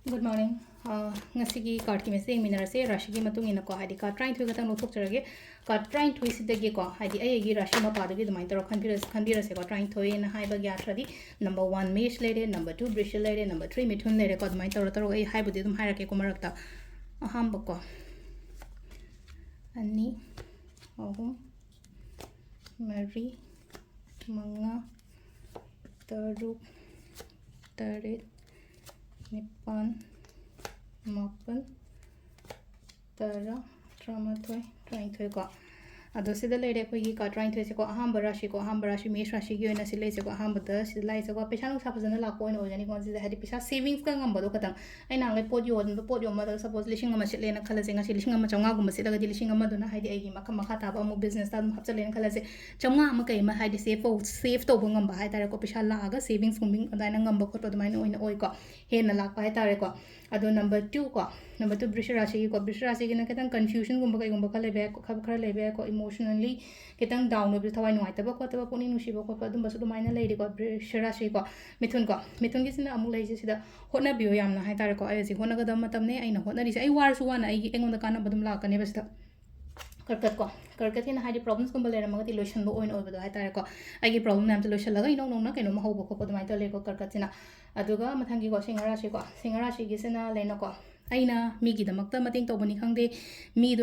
Good morning. Ngasigi card ki message minarase rashi ki matung ina ko hadi card trying to gatang notok charage card trying to isidage ko hadi ayegi rashi ma padagi dumai taro khanbirase ko trying to in hai bagya tradi number 1 mesh lere number 2 brish lere number 3 mithun lere ko dumai taro ai hai budi dum hairake ko marakta aham bako ani ahum mari manga taruk taret nipan mapan tara tramathoi trainthoi ko ado sida leire ko gi ka trainthoi se ko aham barashi mesh rashi gi oina silai se ko aham bada silai se ko pesa nuk sapazana la ko oina ojani ko sida hadi pesa savings ka ngam bado katang aina ngai pot yo ma da suppose lising ama sile na khala se nga lising ama changa gum sila ga lising ama dona hadi ai gi makha ta ba mu business ta hap chale na khala se changa ama kai ma hadi save to bungam ba hai tare ko pesa la aga savings gumbing adaina ngam ba ko to mai oina oi ko he na la pa hai tare ko ado number 2 ko number 2 brish rashi gi na ketang confusion gumba kai gumba khale be ko khara lebe ko emotionally ketang down obi thawai nuai ta ba ko ta ba puni nusi ba ko pa dum ba su mai na leiri ko brish rashi ko mithun gi sina amu leiji sida hotna biyo yamna hai tare ko ai ji hona ga da matam ne ai na hotna ri ai war su wana ai engon da kana badum la ka ne ba sida karkat hina haidi problems kumba lera magati lotion bo oin oiba do hai tare ko ai gi problem nam lotion laga inong nong na kaino ma hobo ko ko mai tale ko karkat sina aduga mathangi ko singara shi gi sina leina ko aina mi gi damakta mating to bani khangde mi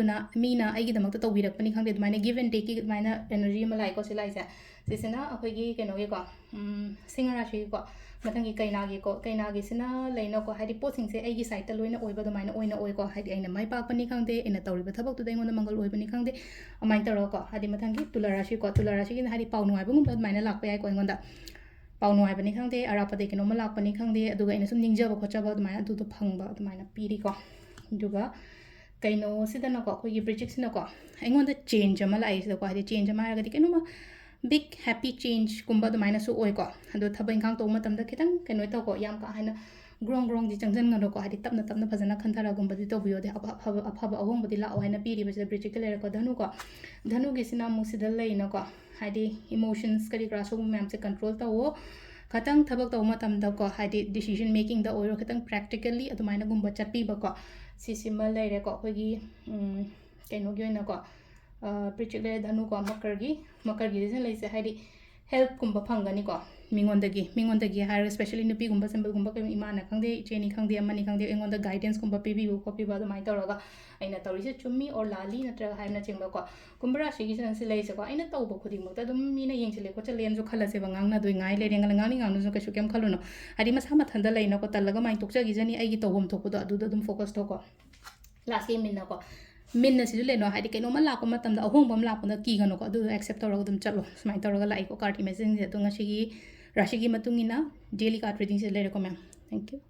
na ai gi damakta to birak pani khangde maina give and take gi maina energy ma lai ko silai sa sisina akoi gi keno gi ko singara shi ko mathangi kaina gi sina leina ko haidi posing se ai gi site ta loina oiba do maina oina oi ko haidi aina mai pa pani khangde ina tawri ba thabak tu dai ngon mangal oi bani khangde amai taro ko haidi mathangi tularashi gi haidi pau nuai bungum ba maina lak pa ai ko ngonda pau nuai bani khangde arapa de keno ma lak pani khangde aduga ina sum ningjaba khochaba du maina du to phangba du maina piri ko duga kaino sida na ko khoi gi project sina ko aingonda change ama lai sida ko haidi change ama ga di keno ma big happy change kumba du maina su oi ko ado thabai khang to matam da kitang keno to ko yam ka haina grong di changjan ngado ko haidi tapna phajana khanthara gumba di to biyo de afaba ahong bodi la haina piri ba sida project le ko dhanu gi sina mu sida leina ko haidi emotions kari gra so mem se control ta wo khatang thabak to matam da ko haidi decision making da oiro khatang practically adumaina gumba chatpi ba ko sisima leire ko khogi kaino gi oina ko project le dhanu ko makar gi reason leise haidi help kumba phangani ko mingondagi har especially nupi gumba symbol gumba kai imana khangde cheni khangde amani khangde engonda guidance gumba pibi bu copy ba do mai toroga aina tawrise chummi or lali natra haina chengba ko kumbra shigi san silai se ko aina tawba khuding mata dum mina yengchile ko chalen jo khala se bangang na doi ngai le rengal ngang ngang no kasu kem khaluno adi masa mathanda leina ko talaga mai tokcha gi jani ai gi tawbom thokpo do adu dum focus to ko last game minna ko minna si le no haidi keno ma la ko matam da ahong bam la ko na ki gano ko adu accept tawra dum chalo smai tawra lai ko card message de to ngasi gi rashi gi matungina daily card reading se le recommend thank you